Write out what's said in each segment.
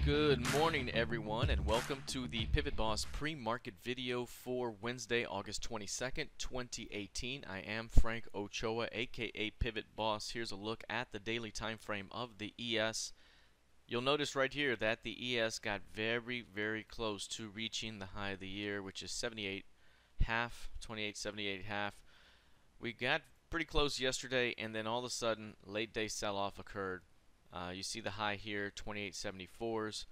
Good morning, everyone, and welcome to the PivotBoss pre-market video for Wednesday, August 22nd, 2018. I am Frank Ochoa, aka PivotBoss. Here's a look at the daily time frame of the ES. You'll notice right here that the ES got very close to reaching the high of the year, which is 78.5, 28.78.5. We got pretty close yesterday, and then all of a sudden, late day sell-off occurred. You see the high here, 28.74s.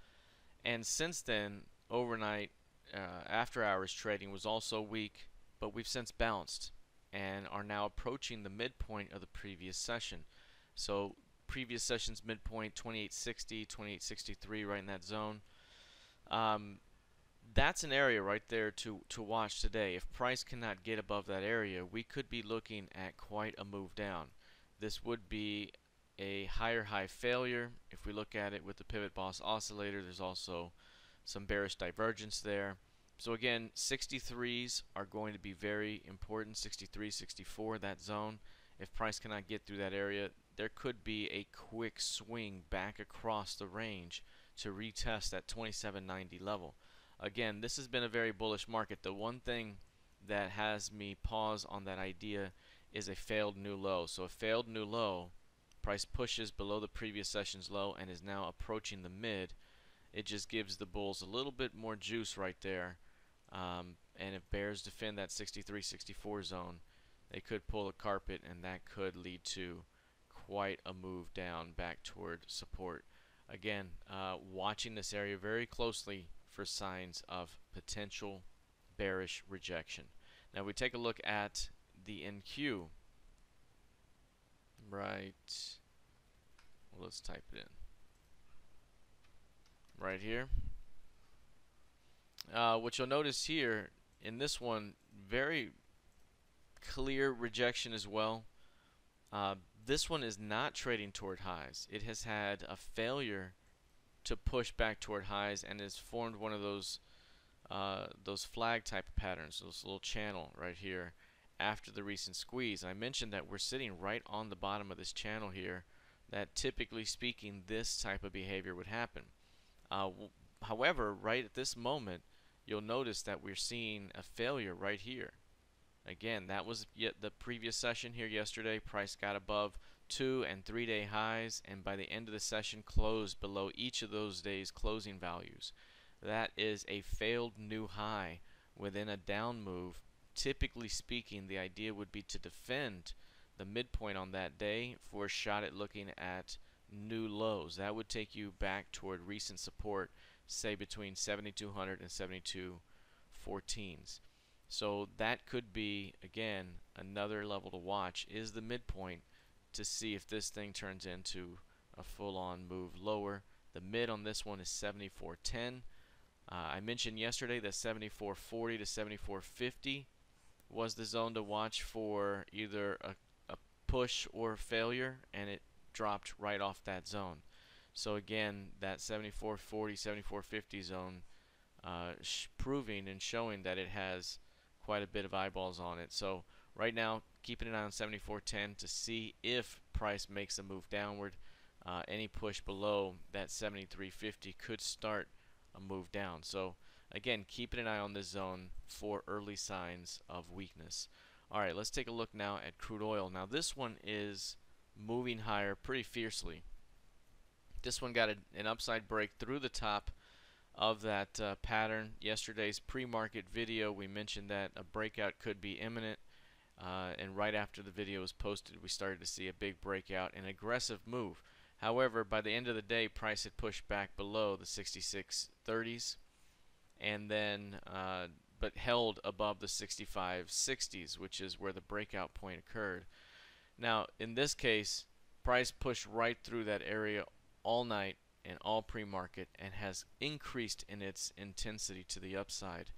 And since then, overnight, after hours trading was also weak, but we've since bounced and are now approaching the midpoint of the previous session. So previous session's midpoint, 28.60, 28.63, right in that zone. That's an area right there to watch today. If price cannot get above that area, we could be looking at quite a move down. This would be a higher high failure. If we look at it with the PivotBoss oscillator, there's also some bearish divergence there. So again, 63s are going to be very important. 63, 64, that zone. If price cannot get through that area, there could be a quick swing back across the range to retest that 27.90 level. Again, this has been a very bullish market. The one thing that has me pause on that idea is a failed new low. So a failed new low, price pushes below the previous session's low and is now approaching the mid. It just gives the bulls a little bit more juice right there. And if bears defend that 63-64 zone, they could pull a carpet, and that could lead to quite a move down back toward support. Again, watching this area very closely for signs of potential bearish rejection. Now we take a look at the NQ. Right, well, let's type it in right here. What you'll notice here in this one, very clear rejection as well. This one is not trading toward highs. It has had a failure to push back toward highs and has formed one of those flag type of patterns, those little channel right here after the recent squeeze. I mentioned that we're sitting right on the bottom of this channel here, that typically speaking this type of behavior would happen. However, right at this moment, you'll notice that we're seeing a failure right here. Again, that was yet the previous session here yesterday. Price got above 2 and 3 day highs, and by the end of the session closed below each of those days' closing values. That is a failed new high within a down move. Typically speaking, the idea would be to defend the midpoint on that day for a shot at looking at new lows. That would take you back toward recent support, say between 7,200 and 7,214s. So that could be, again, another level to watch, is the midpoint, to see if this thing turns into a full-on move lower. The mid on this one is 74.10. I mentioned yesterday that 74.40 to 74.50 was the zone to watch for either a push or failure, and it dropped right off that zone. So again, that 74.40, 74.50 zone proving and showing that it has quite a bit of eyeballs on it. So right now, keeping an eye on 74.10 to see if price makes a move downward. Any push below that 73.50 could start a move down. So again, keeping an eye on this zone for early signs of weakness. Alright, let's take a look now at crude oil. Now this one is moving higher pretty fiercely. This one got an upside break through the top of that pattern. Yesterday's pre-market video, we mentioned that a breakout could be imminent, and right after the video was posted, we started to see a big breakout, an aggressive move. However, by the end of the day, price had pushed back below the 66.30s, and then but held above the 65.60s, which is where the breakout point occurred. Now, in this case, price pushed right through that area all night and all pre-market, and has increased in its intensity to the upside.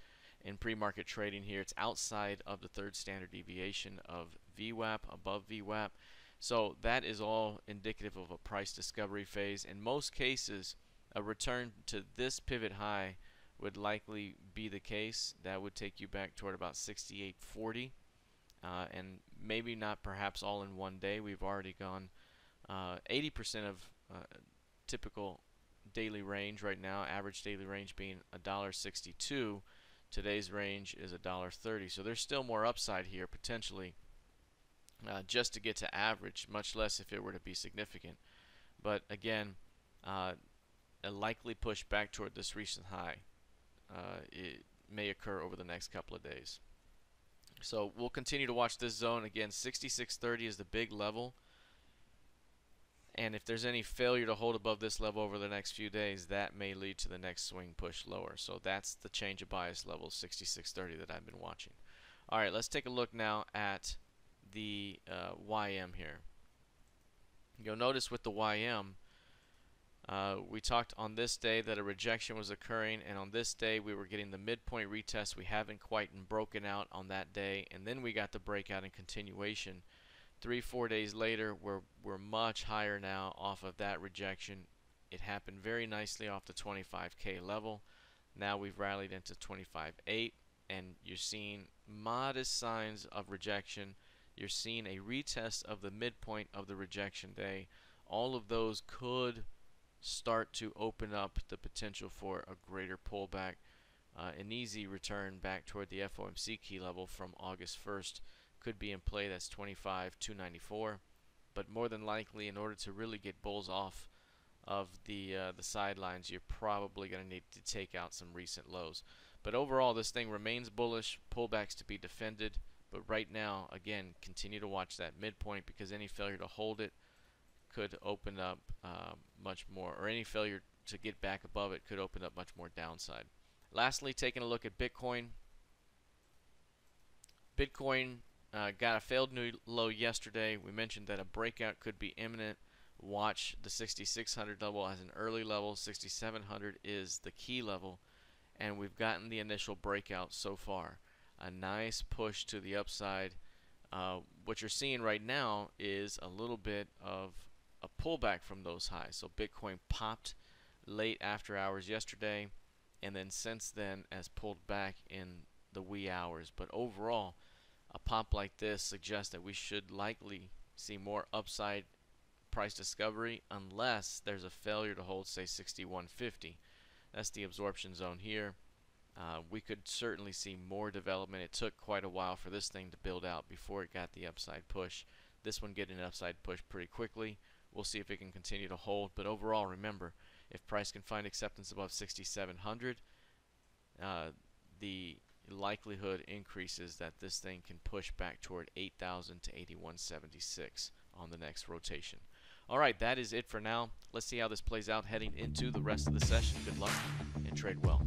In pre-market trading here, it's outside of the third standard deviation of VWAP, above VWAP. So that is all indicative of a price discovery phase. In most cases, a return to this pivot high would likely be the case. That would take you back toward about 68.40, and maybe not perhaps all in one day. We've already gone 80% of typical daily range right now, average daily range being $1.62. Today's range is $1.30. So there's still more upside here potentially just to get to average, much less if it were to be significant. But again, a likely push back toward this recent high. It may occur over the next couple of days. So we'll continue to watch this zone. Again, 66.30 is the big level. And if there's any failure to hold above this level over the next few days, that may lead to the next swing push lower. So that's the change of bias level, 66.30, that I've been watching. All right, let's take a look now at the YM here. You'll notice with the YM, we talked on this day that a rejection was occurring, and on this day we were getting the midpoint retest. We haven't quite broken out on that day, and then we got the breakout and continuation. 3-4 days later, we're much higher now off of that rejection. It happened very nicely off the 25K level. Now we've rallied into 25.8, and you're seeing modest signs of rejection. You're seeing a retest of the midpoint of the rejection day. All of those could start to open up the potential for a greater pullback. An easy return back toward the FOMC key level from August 1st could be in play. That's 25,294. But more than likely, in order to really get bulls off of the sidelines, you're probably going to need to take out some recent lows. But overall, this thing remains bullish. Pullbacks to be defended. But right now, again, continue to watch that midpoint, because any failure to hold it could open up much more, or any failure to get back above it could open up much more downside. Lastly, taking a look at Bitcoin. Bitcoin got a failed new low yesterday. We mentioned that a breakout could be imminent. Watch the 6,600 level as an early level. 6,700 is the key level, and we've gotten the initial breakout so far. A nice push to the upside. What you're seeing right now is a little bit of a pullback from those highs. So Bitcoin popped late after hours yesterday, and then since then has pulled back in the wee hours. But overall, a pop like this suggests that we should likely see more upside price discovery, unless there's a failure to hold, say, 61.50. That's the absorption zone here. We could certainly see more development. It took quite a while for this thing to build out before it got the upside push. This one getting an upside push pretty quickly. We'll see if it can continue to hold. But overall, remember, if price can find acceptance above 6,700, the likelihood increases that this thing can push back toward 8,000 to 81.76 on the next rotation. All right, that is it for now. Let's see how this plays out heading into the rest of the session. Good luck and trade well.